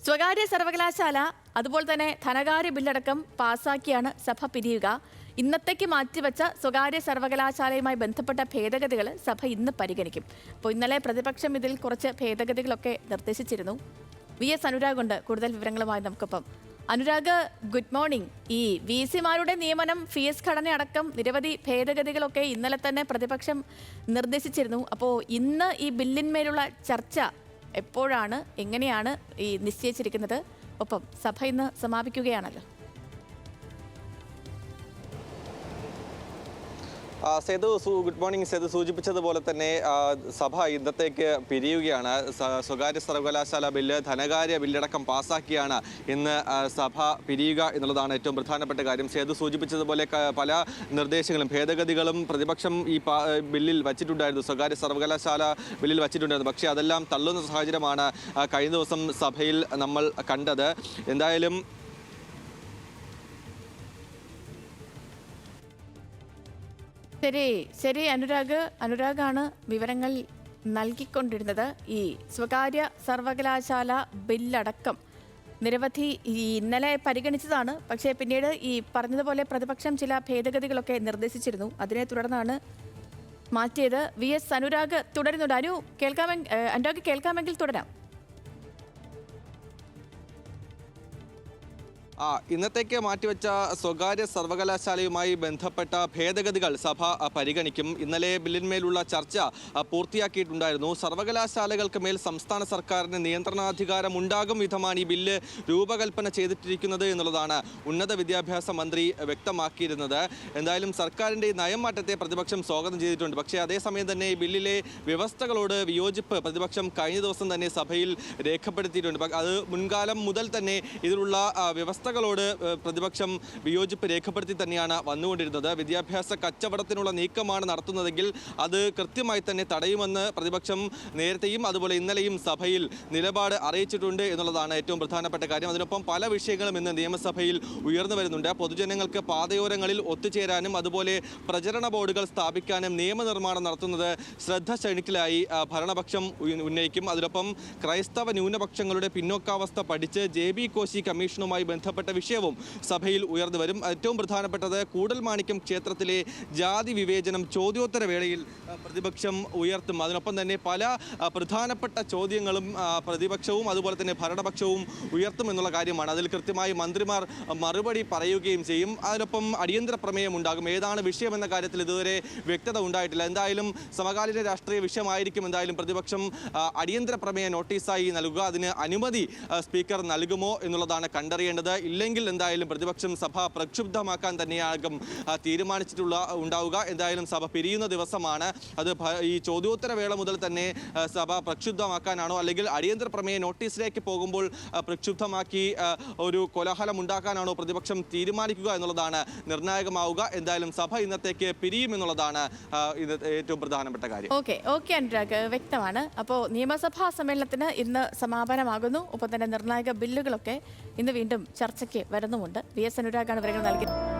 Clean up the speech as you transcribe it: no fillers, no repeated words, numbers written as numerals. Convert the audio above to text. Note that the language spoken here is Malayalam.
സ്വകാര്യ സർവകലാശാല അതുപോലെ തന്നെ ധനകാര്യ ബില്ലടക്കം പാസാക്കിയാണ് സഭ പിരിയുക. ഇന്നത്തേക്ക് മാറ്റിവെച്ച സ്വകാര്യ സർവകലാശാലയുമായി ബന്ധപ്പെട്ട ഭേദഗതികൾ സഭ ഇന്ന് പരിഗണിക്കും. അപ്പോൾ ഇന്നലെ പ്രതിപക്ഷം ഇതിൽ കുറച്ച് ഭേദഗതികളൊക്കെ നിർദ്ദേശിച്ചിരുന്നു. VS അനുരാഗ് ഉണ്ട് കൂടുതൽ വിവരങ്ങളുമായി നമുക്കൊപ്പം. Anurag, good morning. ഈ VC-മാരുടെ നിയമനം, ഫീസ് ഘടന അടക്കം നിരവധി ഭേദഗതികളൊക്കെ ഇന്നലെ തന്നെ പ്രതിപക്ഷം നിർദ്ദേശിച്ചിരുന്നു. അപ്പോൾ ഇന്ന് ഈ ബില്ലിന്മേലുള്ള ചർച്ച എപ്പോഴാണ്, എങ്ങനെയാണ് ഈ നിശ്ചയിച്ചിരിക്കുന്നത്? ഒപ്പം സഭ ഇന്ന് സമാപിക്കുകയാണല്ലോ. Sethu, good morning. സേതു സൂചിപ്പിച്ചതുപോലെ തന്നെ സഭ ഇന്നത്തേക്ക് പിരിയുകയാണ്. സ്വകാര്യ സർവകലാശാല ബില്ല്, ധനകാര്യ ബില്ലടക്കം പാസാക്കിയാണ് ഇന്ന് സഭ പിരിയുക എന്നുള്ളതാണ് ഏറ്റവും പ്രധാനപ്പെട്ട കാര്യം. സേതു സൂചിപ്പിച്ചതുപോലെ പല നിർദ്ദേശങ്ങളും ഭേദഗതികളും പ്രതിപക്ഷം ഈ ബില്ലിൽ വച്ചിട്ടുണ്ടായിരുന്നു, സ്വകാര്യ സർവകലാശാല ബില്ലിൽ വച്ചിട്ടുണ്ടായിരുന്നു. പക്ഷേ അതെല്ലാം തള്ളുന്ന സാഹചര്യമാണ് കഴിഞ്ഞ ദിവസം സഭയിൽ നമ്മൾ കണ്ടത്. എന്തായാലും ശരി അനുരാഗാണ് വിവരങ്ങൾ നൽകിക്കൊണ്ടിരുന്നത്. ഈ സ്വകാര്യ സർവകലാശാല ബില്ലടക്കം നിരവധി ഇന്നലെ പരിഗണിച്ചതാണ്. പക്ഷേ പിന്നീട് ഈ പറഞ്ഞതുപോലെ പ്രതിപക്ഷം ചില ഭേദഗതികളൊക്കെ നിർദ്ദേശിച്ചിരുന്നു. അതിനെ തുടർന്നാണ് മാറ്റിയത്. VS അനുരാഗ് തുടരുന്നുണ്ട്. അനുരാഗ് കേൾക്കാമെങ്കിൽ തുടരാം. ഇന്നത്തേക്ക് മാറ്റിവെച്ച സ്വകാര്യ സർവകലാശാലയുമായി ബന്ധപ്പെട്ട ഭേദഗതികൾ സഭ പരിഗണിക്കും. ഇന്നലെ ബില്ലിന്മേലുള്ള ചർച്ച പൂർത്തിയാക്കിയിട്ടുണ്ടായിരുന്നു. സർവകലാശാലകൾക്ക് മേൽ സംസ്ഥാന സർക്കാരിന് നിയന്ത്രണാധികാരം ഉണ്ടാകും വിധമാണ് ഈ ബില്ല് രൂപകൽപ്പന ചെയ്തിട്ടിരിക്കുന്നത് എന്നുള്ളതാണ് ഉന്നത വിദ്യാഭ്യാസ മന്ത്രി വ്യക്തമാക്കിയിരുന്നത്. എന്തായാലും സർക്കാരിൻ്റെ നയം മാറ്റത്തെ പ്രതിപക്ഷം സ്വാഗതം ചെയ്തിട്ടുണ്ട്. പക്ഷേ അതേസമയം തന്നെ ഈ ബില്ലിലെ വ്യവസ്ഥകളോട് വിയോജിപ്പ് പ്രതിപക്ഷം കഴിഞ്ഞ ദിവസം തന്നെ സഭയിൽ രേഖപ്പെടുത്തിയിട്ടുണ്ട്. അത് മുൻകാലം മുതൽ തന്നെ ഇതിലുള്ള വ്യവസ്ഥകളോട് പ്രതിപക്ഷം വിയോജിപ്പ് രേഖപ്പെടുത്തി തന്നെയാണ് വന്നുകൊണ്ടിരുന്നത്. വിദ്യാഭ്യാസ കച്ചവടത്തിനുള്ള നീക്കമാണ് നടത്തുന്നതെങ്കിൽ അത് കൃത്യമായി തന്നെ തടയുമെന്ന് പ്രതിപക്ഷം നേരത്തെയും അതുപോലെ ഇന്നലെയും സഭയിൽ നിലപാട് അറിയിച്ചിട്ടുണ്ട് എന്നുള്ളതാണ് ഏറ്റവും പ്രധാനപ്പെട്ട കാര്യം. അതിനൊപ്പം പല വിഷയങ്ങളും ഇന്ന് നിയമസഭയിൽ ഉയർന്നു വരുന്നുണ്ട്. പൊതുജനങ്ങൾക്ക് പാതയോരങ്ങളിൽ ഒത്തുചേരാനും അതുപോലെ പ്രചരണ ബോർഡുകൾ സ്ഥാപിക്കാനും നിയമനിർമ്മാണം നടത്തുന്നത് ശ്രദ്ധ ക്ഷണിക്കലായി ഭരണപക്ഷം ഉന്നയിക്കും. അതിനൊപ്പം ക്രൈസ്തവ ന്യൂനപക്ഷങ്ങളുടെ പിന്നോക്കാവസ്ഥ പഠിച്ച് JB കോശി കമ്മീഷനുമായി ബന്ധപ്പെട്ട വിഷയവും സഭയിൽ ഉയർന്നു വരും. ഏറ്റവും പ്രധാനപ്പെട്ടത് കൂടൽമാണിക്യം ക്ഷേത്രത്തിലെ ജാതി വിവേചനം ചോദ്യോത്തര വേളയിൽ പ്രതിപക്ഷം ഉയർത്തും. അതിനൊപ്പം തന്നെ പല പ്രധാനപ്പെട്ട ചോദ്യങ്ങളും പ്രതിപക്ഷവും അതുപോലെ തന്നെ ഭരണപക്ഷവും ഉയർത്തും എന്നുള്ള കാര്യമാണ്. അതിൽ കൃത്യമായി മന്ത്രിമാർ മറുപടി പറയുകയും ചെയ്യും. അതിനൊപ്പം അടിയന്തര പ്രമേയം ഉണ്ടാകും. ഏതാണ് വിഷയം എന്ന കാര്യത്തിൽ ഇതുവരെ വ്യക്തത ഉണ്ടായിട്ടില്ല. എന്തായാലും സമകാലീന രാഷ്ട്രീയ വിഷയമായിരിക്കും എന്തായാലും പ്രതിപക്ഷം അടിയന്തര പ്രമേയ നോട്ടീസായി നൽകുക. അതിന് അനുമതി സ്പീക്കർ നൽകുമോ എന്നുള്ളതാണ് കണ്ടറിയേണ്ടത്. ഇല്ലെങ്കിൽ എന്തായാലും പ്രതിപക്ഷം സഭ പ്രക്ഷുബ്ധമാക്കാൻ തന്നെയാകും ഉണ്ടാവുക. എന്തായാലും സഭ പിരിയുന്ന ദിവസമാണ്. അത് ഈ ചോദ്യോത്തര വേള മുതൽ തന്നെ സഭ പ്രക്ഷുബ്ധമാക്കാനാണോ അല്ലെങ്കിൽ അടിയന്തര പ്രമേയ നോട്ടീസിലേക്ക് പോകുമ്പോൾ പ്രക്ഷുബ്ധമാക്കി ഒരു കോലാഹലം ഉണ്ടാക്കാനാണോ പ്രതിപക്ഷം തീരുമാനിക്കുക എന്നുള്ളതാണ് നിർണായകമാവുക. എന്തായാലും സഭ ഇന്നത്തേക്ക് പിരിയുമെന്നുള്ളതാണ് ഏറ്റവും പ്രധാനപ്പെട്ട കാര്യം. ഓക്കെ അനുരാഗ്, വ്യക്തമാണ്. അപ്പോൾ നിയമസഭാ സമ്മേളനത്തിന് ഇന്ന് സമാപനമാകുന്നു. ഒപ്പം തന്നെ നിർണായക ബില്ലുകളൊക്കെ ഇന്ന് വീണ്ടും ചർച്ചയ്ക്ക് വരുന്നുമുണ്ട്. VS അനുരാഗാണ് വിവരങ്ങൾ നൽകിയത്.